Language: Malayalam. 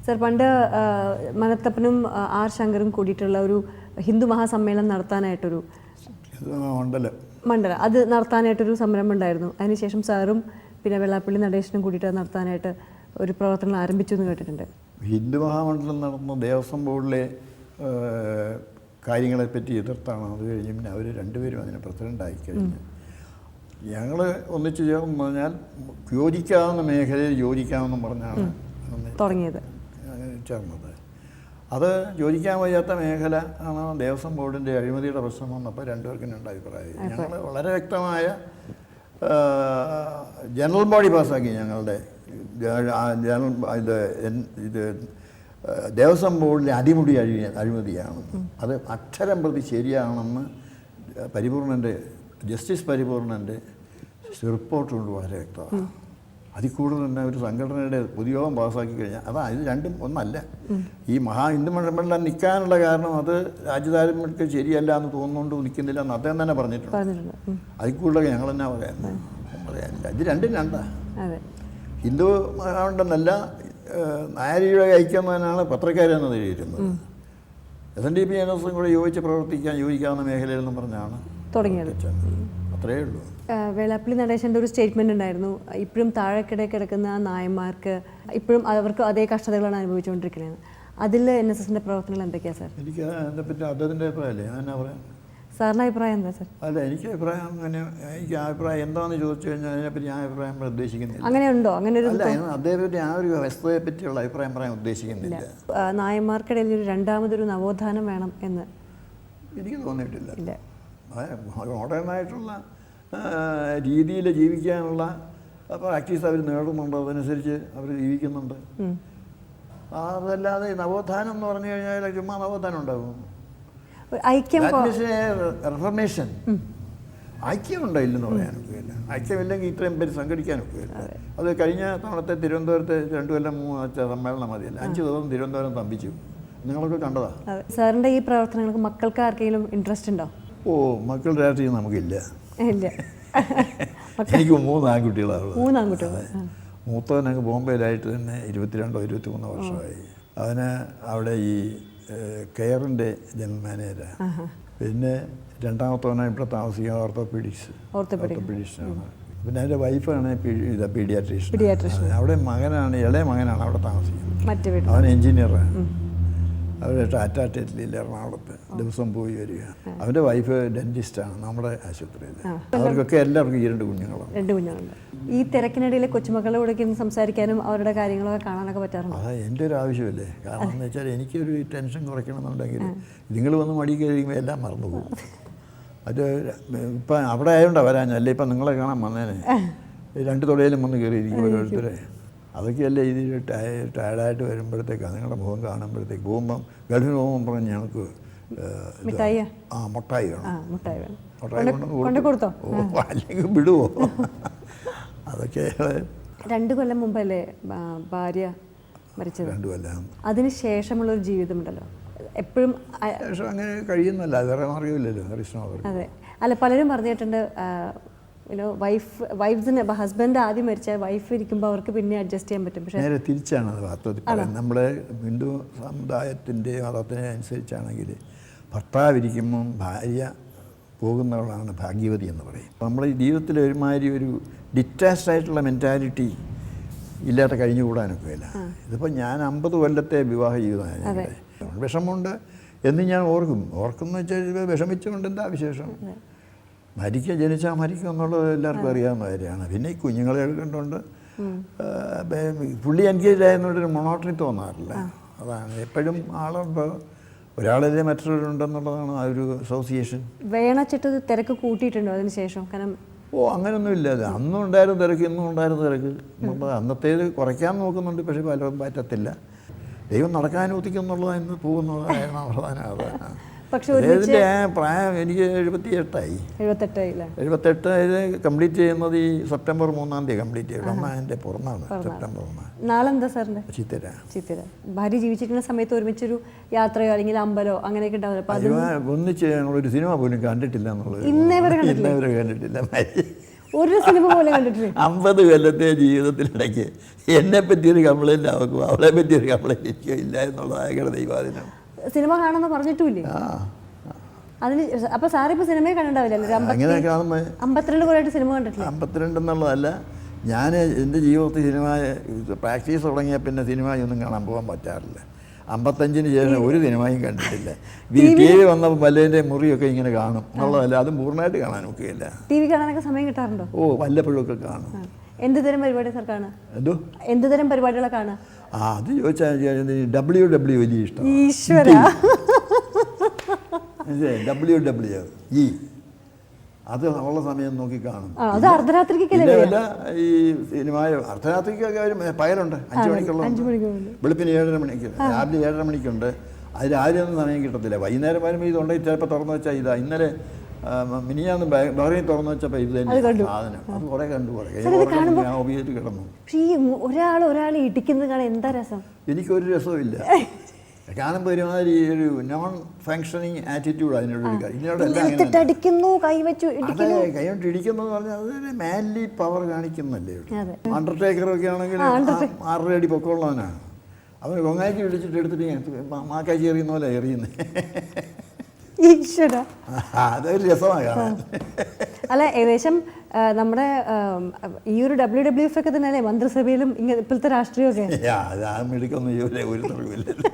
സർ, പണ്ട് മനത്തപ്പനും ആർ ശങ്കറും കൂടിയിട്ടുള്ള ഒരു ഹിന്ദു മഹാസമ്മേളനം നടത്താനായിട്ടൊരു മണ്ഡലം അത് നടത്താനായിട്ടൊരു സംരംഭം ഉണ്ടായിരുന്നു. അതിനുശേഷം സാറും പിന്നെ വെള്ളാപ്പള്ളി നടേശനും കൂടിയിട്ട് നടത്താനായിട്ട് ഒരു പ്രവർത്തനം ആരംഭിച്ചു എന്ന് കേട്ടിട്ടുണ്ട്. ഹിന്ദു മഹാമണ്ഡലം നടന്ന ദേവസ്വം ബോർഡിലെ കാര്യങ്ങളെപ്പറ്റി എതിർത്താണ്. അത് കഴിഞ്ഞ് പിന്നെ അവർ രണ്ടുപേരും അതിന് പ്രസിഡൻ്റായി കഴിഞ്ഞ് ഞങ്ങൾ ഒന്നിച്ച് ചേർന്ന് പറഞ്ഞാൽ യോജിക്കാവുന്ന മേഖലയിൽ യോജിക്കാമെന്നും പറഞ്ഞാണ് തുടങ്ങിയത് ചേർന്നത്. അത് യോജിക്കാൻ വയ്യാത്ത മേഖല ആണ് ദേവസ്വം ബോർഡിൻ്റെ അഴിമതിയുടെ പ്രശ്നം വന്നപ്പോൾ രണ്ടുപേർക്കും രണ്ട് അഭിപ്രായം. ഞങ്ങൾ വളരെ വ്യക്തമായ ജനറൽ ബോഡി പാസ്സാക്കി. ഞങ്ങളുടെ ഇത് ദേവസ്വം ബോർഡിലെ അടിമുടി അഴിമതിയാണ്. അത് അക്ഷരം പ്രതി ശരിയാണെന്ന് ജസ്റ്റിസ് പരിപൂർണൻ്റെ റിപ്പോർട്ട് കൊണ്ട് വളരെ വ്യക്തമാണ്. അതിൽ കൂടുതൽ തന്നെ ഒരു സംഘടനയുടെ പൊതുയോഗം പാസ്സാക്കി കഴിഞ്ഞാൽ ഇത് രണ്ടും ഒന്നല്ല. ഈ ഹിന്ദു മണ്ഡലം നിൽക്കാനുള്ള കാരണം അത് രാജ്യതാരന്മാർക്ക് ശരിയല്ല എന്ന് തോന്നുന്നുകൊണ്ട് നിൽക്കുന്നില്ല എന്ന് അദ്ദേഹം തന്നെ പറഞ്ഞിട്ടുണ്ട്. അതിൽ കൂടുതൽ ഞങ്ങൾ തന്നെ പറയാനില്ല. ഇത് രണ്ടും രണ്ടാ. ഹിന്ദു മണ്ഡലമല്ല, നായരിയുടെ ഐക്യം തന്നെയാണ് പത്രക്കാരെന്ന് എഴുതിയിരുന്നത്. SNDP NSസും കൂടെ യോജിക്കാവുന്ന മേഖലയിലെന്നും പറഞ്ഞാണ് തുടങ്ങിയത്. അത്രയേ ഉള്ളൂ. വെള്ളാപ്പള്ളി നടേശൻ്റെ ഒരു സ്റ്റേറ്റ്മെൻ്റ് ഉണ്ടായിരുന്നു, ഇപ്പോഴും താഴെക്കിടെ കിടക്കുന്ന നായന്മാർക്ക് ഇപ്പോഴും അവർക്ക് അതേ കഷ്ടതകളാണ് അനുഭവിച്ചുകൊണ്ടിരിക്കുന്നത്. അതിൽ NSSൻ്റെ പ്രവർത്തനങ്ങൾ എന്തൊക്കെയാണ് സാർ? എനിക്ക് അതിനെപ്പറ്റി അദ്ദേഹത്തിൻ്റെ അഭിപ്രായമല്ലേ ഞാൻ പറയാം. സാറിൻ്റെ അഭിപ്രായം എന്താ സാർ? അല്ല, എനിക്ക് അഭിപ്രായം എനിക്ക് അഭിപ്രായം എന്താണെന്ന് ചോദിച്ചു കഴിഞ്ഞാൽ അതിനെപ്പറ്റി ഞാൻ അഭിപ്രായം ഉദ്ദേശിക്കുന്നില്ല. അങ്ങനെയുണ്ടോ? അങ്ങനെ ഒരു അദ്ദേഹത്തെ ആ ഒരു വസ്തുതയെ പറ്റിയുള്ള അഭിപ്രായം പറയാൻ ഉദ്ദേശിക്കുന്നില്ല. നായന്മാർക്കിടയിൽ ഒരു രണ്ടാമതൊരു നവോത്ഥാനം വേണം എന്ന് എനിക്ക് തോന്നിയിട്ടില്ല. മോഡേണായിട്ടുള്ള രീതിയിൽ ജീവിക്കാനുള്ള പ്രാക്ടീസ് അവർ നേടുന്നുണ്ട്, അതനുസരിച്ച് അവർ ജീവിക്കുന്നുണ്ട്. അതല്ലാതെ നവോത്ഥാനം എന്ന് പറഞ്ഞു കഴിഞ്ഞാൽ ചുമ്മാ നവോത്ഥാനം ഉണ്ടാകും. റിഫർമേഷൻ ഐക്യം ഉണ്ടായില്ലെന്ന് പറയാനൊക്കെയില്ല. ഐക്യമില്ലെങ്കിൽ ഇത്രയും പേര് സംഘടിക്കാനൊക്കെയില്ല. അത് കഴിഞ്ഞ തവണത്തെ തിരുവനന്തപുരത്തെ 2 കൊല്ലം 3 സമ്മേളനം മതിയല്ല, 5 ദിവസം തിരുവനന്തപുരം തമ്പിച്ചു. നിങ്ങളൊക്കെ കണ്ടതാ. സാറിൻ്റെ ഈ പ്രവർത്തനങ്ങൾക്ക് മക്കൾക്ക് ആർക്കെങ്കിലും ഇൻട്രസ്റ്റ് ഉണ്ടോ? മക്കൾ രാഷ്ട്രീയം നമുക്കില്ല. ഇല്ല. എനിക്ക് 3 ആൺകുട്ടികളാണ്. 3 ആൺകുട്ടികൾ. മൂത്തവനങ്ങ് ബോംബെയിലായിട്ട് തന്നെ 22 or 23 വർഷമായി. അവന് അവിടെ ഈ കെയറിൻ്റെ ജനറൽ മാനേജറാണ്. പിന്നെ രണ്ടാമത്തവനാണ് ഇവിടെ താമസിക്കുക, ഓർത്തോപീഡിക്സാണ്. പിന്നെ എൻ്റെ വൈഫാണ് പീഡിയാട്രീഷ്യൻ. അവിടെ ഇളയ മകനാണ് അവിടെ താമസിക്കുന്നത്. അവൻ എൻജിനീയറാണ്. അവർ ടാറ്റ ടെറ്റ്ലിയിൽ എറണാകുളത്ത് ദിവസം പോയി വരിക. അവൻ്റെ വൈഫ് ഡെൻറ്റിസ്റ്റാണ് നമ്മുടെ ആശുപത്രിയിൽ. അവർക്കൊക്കെ എല്ലാവർക്കും 2 കുഞ്ഞുങ്ങളുണ്ട്. ഈ തിരക്കിനിടയിൽ കൊച്ചുമക്കളോടൊക്കെ സംസാരിക്കാനും അവരുടെ കാര്യങ്ങളൊക്കെ കാണാനൊക്കെ പറ്റാറുണ്ട്. അതാ എൻ്റെ ഒരു ആവശ്യമല്ലേ. കാരണം എന്ന് വെച്ചാൽ എനിക്കൊരു ടെൻഷൻ കുറയ്ക്കണമെന്നുണ്ടെങ്കിൽ നിങ്ങൾ വന്ന് മടി കഴിയുമ്പോൾ എല്ലാം മറന്നു പോകും. അത് ഇപ്പം അവിടെ ആയതുകൊണ്ടാണ് വരാഞ്ഞല്ലേ. ഇപ്പം നിങ്ങളെ കാണാൻ വന്നേനെ 2 തൊടയിലും വന്ന് കയറിയിരിക്കും ഓരോരുത്തരെ. അതൊക്കെയല്ലേ ഇതിൽ ടയർഡായിട്ട് വരുമ്പോഴത്തേക്കാണ് നിങ്ങളുടെ മുഖം കാണുമ്പോഴത്തേക്ക്. പോകുമ്പം ഗൾഫിന് പോകുമ്പം പറഞ്ഞ് ഞങ്ങൾക്ക് മുട്ടായി വേണം. മുട്ടായി കൊടുത്തോ അല്ലെങ്കിൽ വിടുവോ? അതൊക്കെ 2 കൊല്ലം മുമ്പല്ലേ ഭാര്യ മരിച്ചത്? 2 കൊല്ലം. അതിന് ശേഷമുള്ളൊരു ജീവിതമുണ്ടല്ലോ എപ്പോഴും അങ്ങനെ കഴിയുന്നല്ല, വേറെ അറിയില്ലല്ലോ. അതെ, അല്ല പലരും പറഞ്ഞിട്ടുണ്ട് ഹസ്ബൻഡ് ആദ്യം മരിച്ചാൽ വൈഫ് ഇരിക്കുമ്പോൾ അവർക്ക് പിന്നെ അഡ്ജസ്റ്റ് ചെയ്യാൻ പറ്റും. പക്ഷേ നേരെ തിരിച്ചാണ് അത് വാസ്തവത്തിൽ. നമ്മുടെ ഹിന്ദു സമുദായത്തിൻ്റെ മതത്തിനെ അനുസരിച്ചാണെങ്കിൽ ഭർത്താവ് ഇരിക്കുമ്പം ഭാര്യ പോകുന്നവളാണ് ഭാഗ്യവതി എന്ന് പറയും. നമ്മൾ ഈ ജീവിതത്തിൽ ഒരുമാതിരി ഒരു ഡിറ്റാച്ച്ഡ് ആയിട്ടുള്ള മെൻറ്റാലിറ്റി ഇല്ലാത്ത കഴിഞ്ഞുകൂടാനൊക്കെ ഇല്ല. ഇതിപ്പോൾ ഞാൻ 50 കൊല്ലത്തെ വിവാഹ ജീവിതമാണ്. വിഷമമുണ്ട് എന്ന് ഞാൻ ഓർക്കുന്നു വെച്ചാൽ വിഷമിച്ചുകൊണ്ട് എന്താ വിശേഷം? ജനിച്ചാൽ മരിക്കും എന്നുള്ളത് എല്ലാവർക്കും അറിയാവുന്ന കാര്യമാണ്. പിന്നെ ഈ കുഞ്ഞുങ്ങളെ കണ്ടുകൊണ്ട് പുള്ളി എൻഗേജ് ആയതുകൊണ്ടൊരു മൊണോട്ടണി തോന്നാറില്ല. അതാണ് എപ്പോഴും ആളുമ്പോൾ ഒരാളല്ലേ മറ്റൊരുണ്ടെന്നുള്ളതാണ് ആ ഒരു അസോസിയേഷൻ. വേണച്ചിട്ട് തിരക്ക് കൂട്ടിയിട്ടുണ്ടോ അതിന് ശേഷം? കാരണം അങ്ങനെയൊന്നുമില്ല. അന്നും ഉണ്ടായിരുന്ന തിരക്ക് ഇന്നും ഉണ്ടായിരുന്ന തിരക്ക് എന്നുള്ളത് അന്നത്തേത് കുറയ്ക്കാൻ നോക്കുന്നുണ്ട്. പക്ഷേ പലരും പറ്റത്തില്ല. ദൈവം നടക്കാനൂത്തിക്കും എന്നുള്ളത് ഇന്ന് പോകുന്നതായിരുന്നു പ്രധാനം. അതാണ്. ഇതിൻ്റെ പ്രായം എനിക്ക് 78ആയി. 78 കംപ്ലീറ്റ് ചെയ്യുന്നത് ഈ സെപ്റ്റംബർ 3 കംപ്ലീറ്റ് ചെയ്തു. എൻ്റെ പുറന്നാണ് സെപ്റ്റംബർ 3. നാളെന്താ സാറിൻ്റെ? ചിത്തിര. ഭാര്യ ജീവിച്ചിരിക്കുന്ന സമയത്ത് ഒരുമിച്ചൊരു യാത്രയോ അല്ലെങ്കിൽ അമ്പലോ അങ്ങനെയൊക്കെ ഉണ്ടാവില്ല. ഒന്നിച്ച് ഞങ്ങളൊരു സിനിമ പോലും കണ്ടിട്ടില്ല എന്നുള്ളത്. ഇന്നേ വരെ കണ്ടിട്ടില്ല. ഒരു സിനിമ പോലും കണ്ടിട്ടില്ല. 50 കൊല്ലത്തെ ജീവിതത്തിനിടയ്ക്ക് എന്നെ പറ്റിയൊരു കംപ്ലൈൻറ്റ് അവൾക്കും അവളെ പറ്റിയൊരു കംപ്ലൈൻറ്റ് എനിക്കോ ഇല്ല എന്നുള്ളതായ ദൈവാധീനം. സിനിമ കാണുമെന്ന് പറഞ്ഞിട്ടുമില്ലേ? അതിന് അപ്പോൾ സാറിപ്പോൾ സിനിമയെ കണ്ടിട്ടുണ്ടാവില്ലല്ലോ? അങ്ങനെ കാണുമ്പോൾ 52 കൊല്ലമായിട്ട് സിനിമ കണ്ടിട്ടില്ല. 52 എന്നുള്ളതല്ല, ഞാൻ എൻ്റെ ജീവിതത്തിൽ സിനിമ പ്രാക്ടീസ് തുടങ്ങിയ പിന്നെ സിനിമയൊന്നും കാണാൻ പോകാൻ പറ്റാറില്ല. 55-ന് ശേഷം ഒരു സിനിമയും കണ്ടിട്ടില്ല. ടി വി വന്നപ്പോൾ വല്ലതിൻ്റെ മുറിയൊക്കെ ഇങ്ങനെ കാണും എന്നുള്ളതല്ല, അതും പൂർണ്ണമായിട്ട് കാണാൻ ഒക്കെയില്ല. ടി വി കാണാനൊക്കെ സമയം കിട്ടാറുണ്ടോ? ഓ, വല്ലപ്പോഴൊക്കെ കാണും. എന്ത് തരം പരിപാടി സാർ കാണുക? എന്തോ എന്ത് തരം പരിപാടികളെ കാണുക? അത് ചോദിച്ചാൽ WWE വലിയ ഇഷ്ടം. ഈശ്വര, WWE അത് ഉള്ള സമയം നോക്കി കാണും. അത് അർദ്ധരാത്രിക്കല്ലേ? വല്ല ഈ സിനിമ അർദ്ധരാത്രിക്കൊക്കെ ഒരു പകലുണ്ട്, 5 മണിക്കുള്ള, വെളുപ്പിന് 7:30 മണിക്ക്, രാവിലെ 7:30 മണിക്കുണ്ട്. അത് രാവിലെ ഒന്നും സമയം കിട്ടത്തില്ല. വൈകുന്നേരം വരുമ്പോൾ ഇതുണ്ടെങ്കിൽ ചിലപ്പോൾ തുറന്നു വെച്ചാൽ ഇതാ. ഇന്നലെ മിനിയാന്ന് ബഹ്റൈൻ തുറന്നു വെച്ചപ്പോൾ ഇത് തന്നെ സാധനം. അത് കുറേ കണ്ടു, ഞാൻ ഉപയോഗിച്ച് കിടന്നു. പക്ഷേ ഈ ഒരാൾ ഇടിക്കുന്നത് കാണാൻ എന്താ രസം? എനിക്കൊരു രസമില്ല. കാണുമ്പോൾ ഒരുമാതിരി ഒരു നോൺ ഫങ്ഷനിങ് ആറ്റിറ്റ്യൂഡ് അതിനോട് അടിക്കുന്നു, കൈവച്ചു കൈകൊണ്ട് ഇടിക്കുന്നു എന്ന് പറഞ്ഞാൽ അതൊരു മാൻലി പവർ കാണിക്കുന്നല്ലേ. അണ്ടർടേക്കറൊക്കെ ആണെങ്കിൽ 6 അടി പൊക്കമുള്ളവനാണ്. അവന് കൊങ്ങാക്കി ഇടിച്ചിട്ട് എടുത്തിട്ട് മാക്കാച്ചി എറിയുന്ന പോലെ എറിയുന്നത്. ഈശ്വര, അതൊരു രസമാണ് കാണാൻ. അല്ല, ഏകദേശം നമ്മുടെ ഈ ഒരു WWF ഒക്കെ തന്നെ അല്ലേ മന്ത്രിസഭയിലും ഇങ്ങനെ ഇപ്പോഴത്തെ രാഷ്ട്രീയമൊക്കെ? അത് ആ മിടുക്കൊന്നും ഒരു തെളിവില്ലല്ലോ.